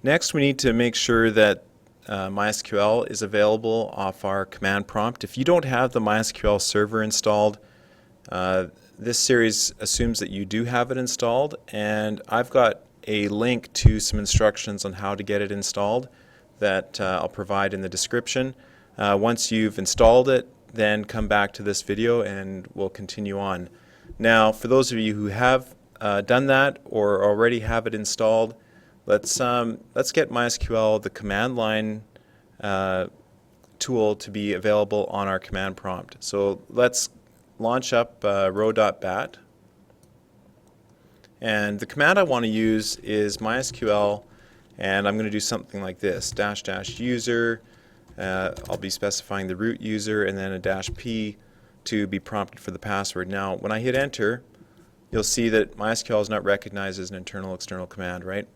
Next, we need to make sure that MySQL is available off our command prompt. If you don't have the MySQL server installed, this series assumes that you do have it installed, and I've got a link to some instructions on how to get it installed that I'll provide in the description. Once you've installed it, then come back to this video and we'll continue on. Now, for those of you who have done that or already have it installed, let's get MySQL, the command line tool, to be available on our command prompt. So let's launch up row.bat, and the command I want to use is MySQL, and I'm going to do something like this: --user. I'll be specifying the root user, and then a -p to be prompted for the password. Now, when I hit enter, you'll see that MySQL is not recognized as an internal-external command, right?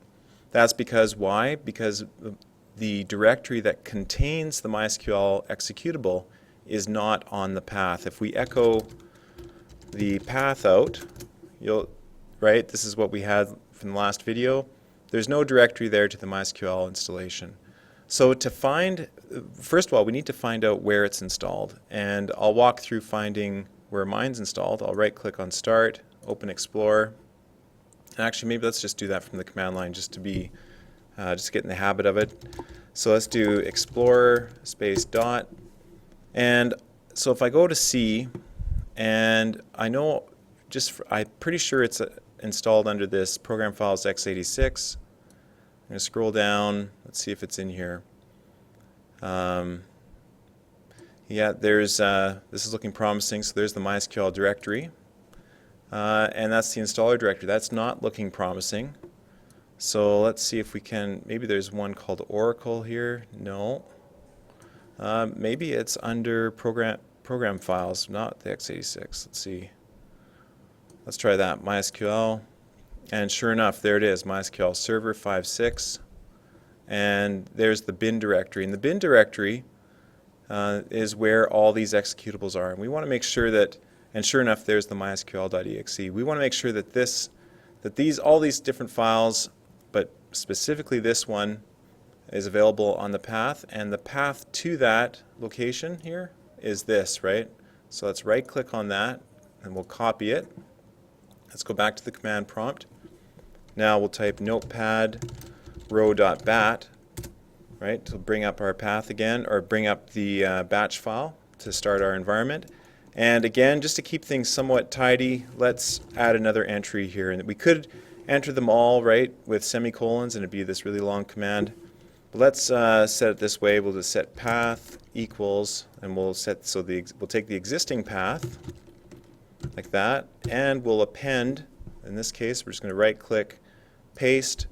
That's because why? Because the directory that contains the MySQL executable is not on the path. If we echo the path out, right, this is what we had from the last video. There's no directory there to the MySQL installation. So to find, first of all, we need to find out where it's installed, and I'll walk through finding where mine's installed. I'll right-click on Start, open Explorer. Actually, maybe let's just do that from the command line just to be, just get in the habit of it. So let's do Explorer space dot, and so if I go to C, and I know I'm pretty sure it's installed under this program files x86. I'm going to scroll down. Let's see if it's in here. Yeah, this is looking promising. So there's the MySQL directory. And that's the installer directory. That's not looking promising. So let's see if we can, maybe there's one called Oracle here. No. Maybe it's under program files, not the x86. Let's see. Let's try that, MySQL. And sure enough, there it is, MySQL Server 5.6. And there's the bin directory. And the bin directory is where all these executables are. And we want to make sure that, and sure enough, there's the mysql.exe. We want to make sure that all these different files, but specifically this one, is available on the path. And the path to that location here is this, right? So let's right-click on that, and we'll copy it. Let's go back to the command prompt. Now we'll type notepad row.bat, right, to bring up our path again, or bring up the batch file to start our environment. And again, just to keep things somewhat tidy, let's add another entry here. And we could enter them all, right, with semicolons, and it'd be this really long command. But let's set it this way. We'll just set path equals, and we'll set, so we'll take the existing path, like that, and we'll append. In this case, we're just going to right-click, paste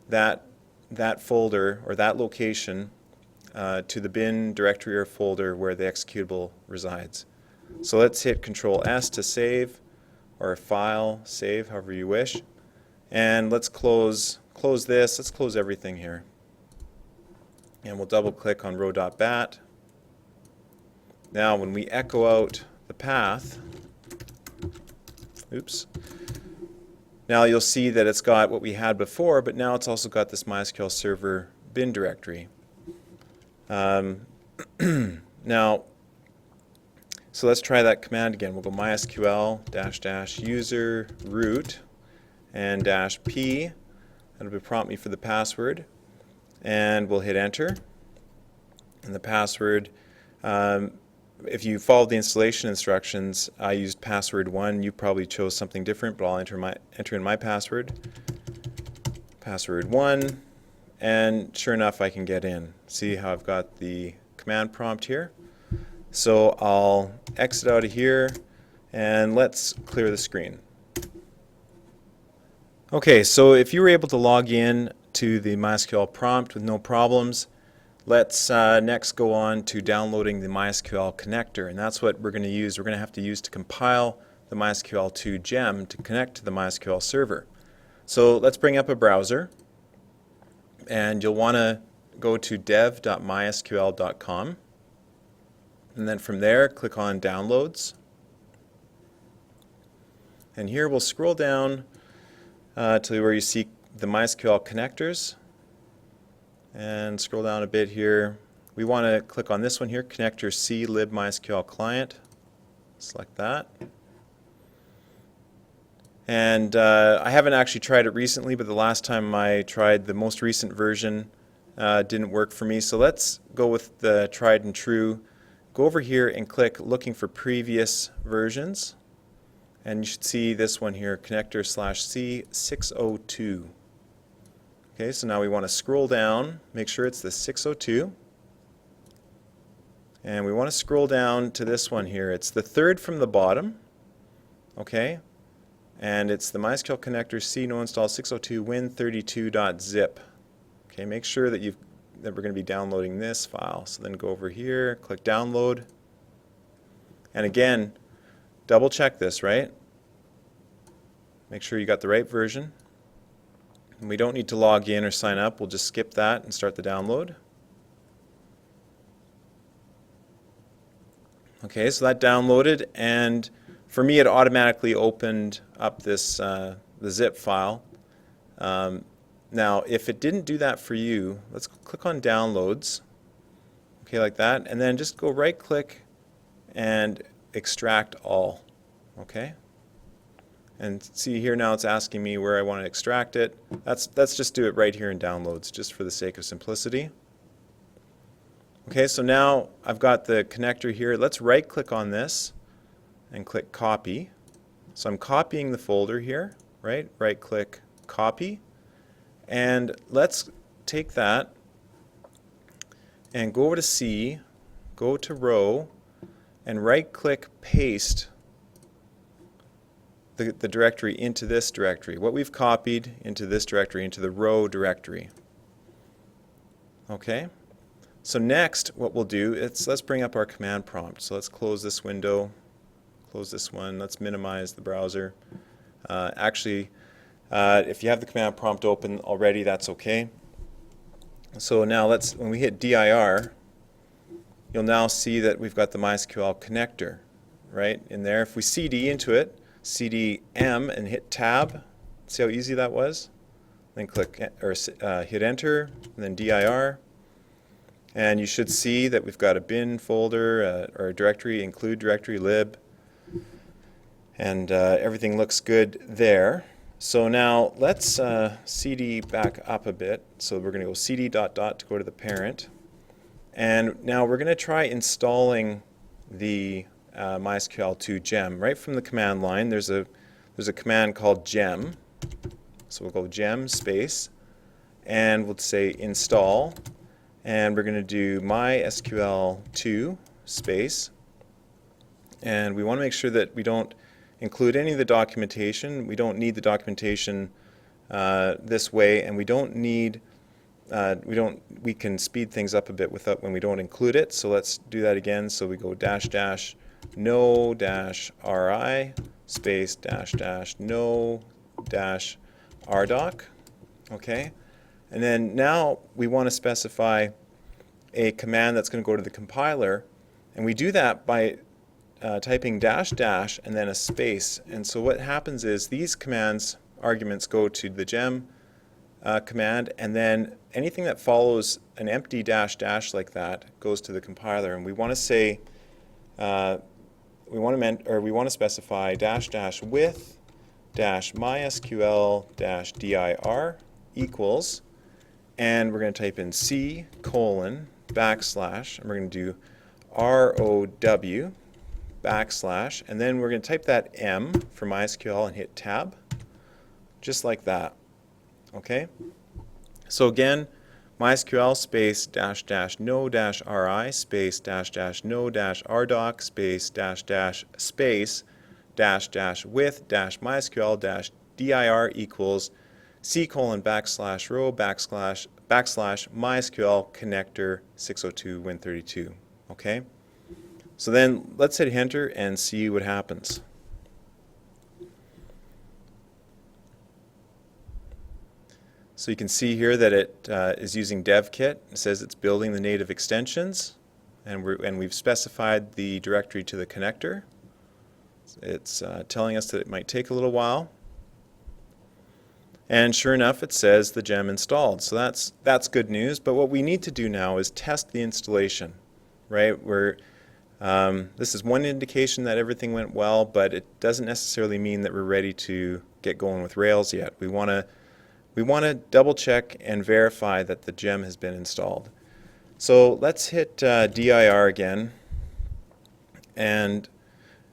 that folder or that location to the bin directory or folder where the executable resides. So let's hit Control S to save, or file, save, however you wish. And let's close this. Let's close everything here. And we'll double-click on row.bat. Now, when we echo out the path, oops. Now you'll see that it's got what we had before, but now it's also got this MySQL Server bin directory. Now, so let's try that command again. We'll go MySQL --user root and -p. That'll prompt me for the password, and we'll hit enter. And the password, if you followed the installation instructions, I used password 1. You probably chose something different, but I'll enter in my password. Password 1, and sure enough, I can get in. See how I've got the command prompt here? So I'll exit out of here, and let's clear the screen. Okay, so if you were able to log in to the MySQL prompt with no problems, let's next go on to downloading the MySQL connector, and that's what we're going to use. We're going to have to use to compile the MySQL2 gem to connect to the MySQL server. So let's bring up a browser, and you'll want to go to dev.mysql.com, and then from there click on Downloads. And here we'll scroll down to where you see the MySQL connectors. and scroll down a bit here. We want to click on this one here, connector C lib MySQL client. Select that. And I haven't actually tried it recently, but the last time I tried the most recent version didn't work for me. So let's go with the tried and true. Go over here and click looking for previous versions. And you should see this one here, connector /C 602. Okay, so now we want to scroll down, make sure it's the 602. And we want to scroll down to this one here. It's the third from the bottom. Okay, and it's the MySQL connector C no install 602 win32.zip. Okay, make sure that we're going to be downloading this file. So then go over here, click download, and again, double check this, right? Make sure you got the right version. And we don't need to log in or sign up. We'll just skip that and start the download. Okay, so that downloaded, and for me it automatically opened up this the zip file. Now, if it didn't do that for you, let's click on Downloads, okay, like that, and then just go right-click and Extract All, okay? And see here now it's asking me where I want to extract it. Let's just do it right here in Downloads, just for the sake of simplicity. Okay, so now I've got the connector here. Let's right-click on this and click Copy. So I'm copying the folder here, right? Right-click, Copy. And let's take that and go over to C, go to Row, and right-click Paste the directory into this directory. What we've copied into this directory, into the row directory. Okay? So next, what we'll do is let's bring up our command prompt. So let's close this window, close this one. Let's minimize the browser. If you have the command prompt open already, that's okay. So now when we hit dir, you'll now see that we've got the MySQL connector right in there. If we cd into it, cd m and hit tab, see how easy that was? Then click or hit enter, and then dir. And you should see that we've got a bin folder or a directory, include directory lib, and everything looks good there. So now let's cd back up a bit. So we're going to go cd ... to go to the parent. And now we're going to try installing the MySQL 2 gem. Right from the command line, there's a command called gem. So we'll go gem space, and we'll say install. And we're going to do MySQL 2 space. And we want to make sure that we don't include any of the documentation. We don't need the documentation this way, and we don't need we can speed things up a bit when we don't include it. So let's do that again. So we go --no -ri space --no -rdoc. Okay, and then now we want to specify a command that's going to go to the compiler, and we do that by typing -- and then a space. And so what happens is these commands arguments go to the gem command, and then anything that follows an empty -- like that goes to the compiler. And we want to say we want to specify -- with -mysql -dir equals, and we're going to type in C:\\, and we're going to do ROW \, and then we're going to type that M for MySQL and hit tab, just like that. Okay? So again, MySQL space --no -ri space --no -rdoc space space with -mysql -dir equals C:\, \row \MySQL connector 602 win32. Okay? So then let's hit enter and see what happens. So you can see here that it is using devkit. It says it's building the native extensions, and we've specified the directory to the connector. It's telling us that it might take a little while. And sure enough, it says the gem installed. So that's good news. But what we need to do now is test the installation, right? This is one indication that everything went well, but it doesn't necessarily mean that we're ready to get going with Rails yet. We want to double check and verify that the gem has been installed. So let's hit dir again. And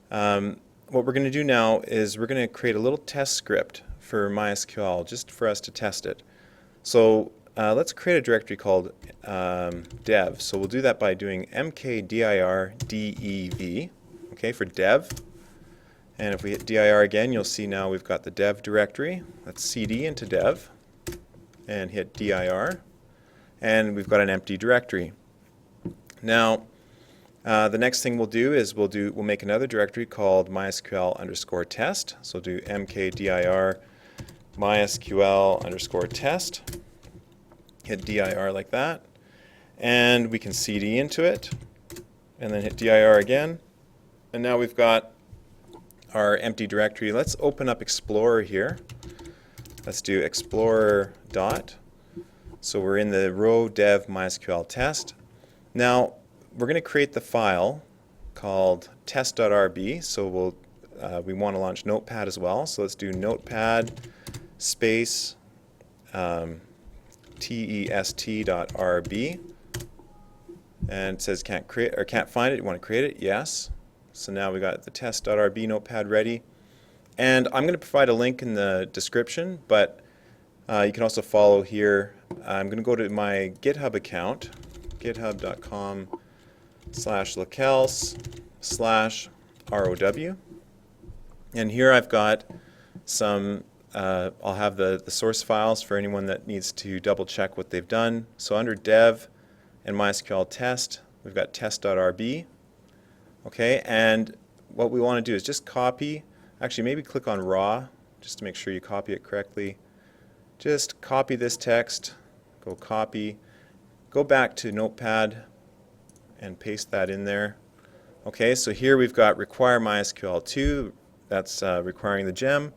what we're going to do now is we're going to create a little test script for MySQL just for us to test it. So let's create a directory called dev. So we'll do that by doing mkdir dev, okay, for dev. And if we hit dir again, you'll see now we've got the dev directory. Let's cd into dev and hit dir. And we've got an empty directory. Now, the next thing we'll do is we'll make another directory called MySQL_test. So do mkdir MySQL_test. Hit dir like that. And we can cd into it. And then hit dir again. And now we've got our empty directory. Let's open up Explorer here. Let's do Explorer dot. So we're in the row dev MySQL test. Now, we're going to create the file called test.rb. So we want to launch Notepad as well. So let's do Notepad space test.rb. And it says can't create or can't find it. You want to create it? Yes. So now we got the test.rb notepad ready. And I'm going to provide a link in the description, but you can also follow here. I'm going to go to my GitHub account, github.com/locales/ROW. And here I've got some, I'll have the source files for anyone that needs to double check what they've done. So under dev and MySQL test, we've got test.rb. Okay, and what we want to do is just copy, actually maybe click on raw just to make sure you copy it correctly. Just copy this text, go copy, go back to Notepad and paste that in there. Okay, so here we've got require MySQL2, that's requiring the gem.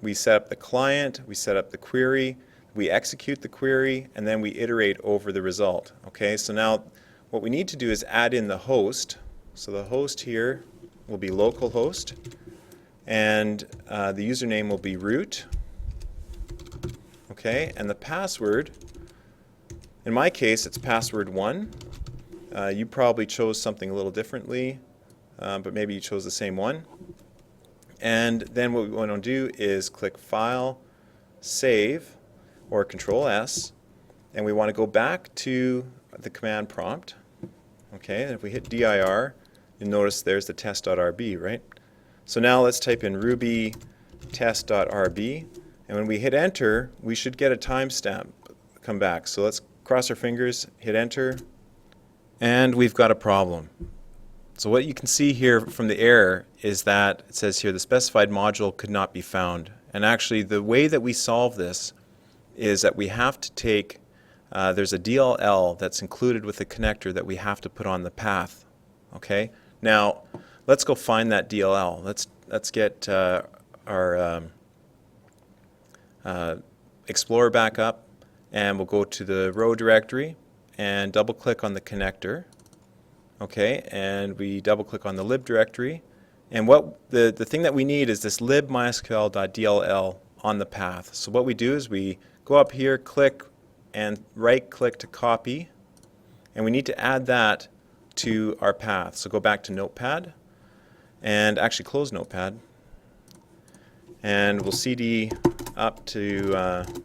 We set up the client, we set up the query, we execute the query, and then we iterate over the result. Okay, so now what we need to do is add in the host. So the host here will be localhost, and the username will be root. Okay, and the password, in my case, it's password1. You probably chose something a little differently, but maybe you chose the same one. And then what we want to do is click File, Save, or Control S, and we want to go back to the command prompt. Okay, and if we hit dir, you'll notice there's the test.rb, right? So now let's type in ruby test.rb, and when we hit enter, we should get a timestamp come back. So let's cross our fingers, hit enter, and we've got a problem. So what you can see here from the error is that it says here the specified module could not be found. And actually the way that we solve this is that we have to take, there's a DLL that's included with the connector that we have to put on the path. Okay? Now let's go find that DLL. Let's get our Explorer back up, and we'll go to the row directory and double click on the connector. Okay, and we double click on the lib directory, and what the thing that we need is this libmysql.dll on the path. So what we do is we go up here, click, and right click to copy, and we need to add that to our path. So go back to Notepad and actually close Notepad, and we'll cd up to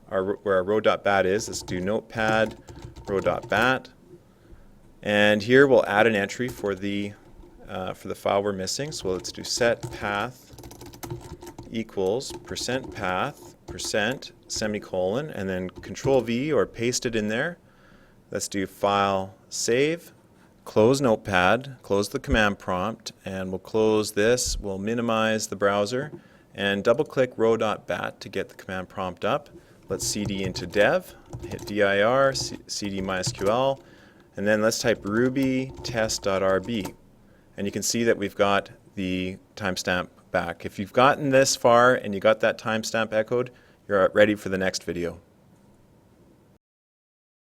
where our row.bat is. Let's do Notepad row.bat. And here we'll add an entry for the file we're missing. So let's do set path equals %path %, and then Control V or paste it in there. Let's do file save, close Notepad, close the command prompt, and we'll close this. We'll minimize the browser and double click row.bat to get the command prompt up. Let's cd into dev, hit dir, cd MySQL. And then let's type ruby test.rb, and you can see that we've got the timestamp back. If you've gotten this far and you got that timestamp echoed, you're you're ready for the next video.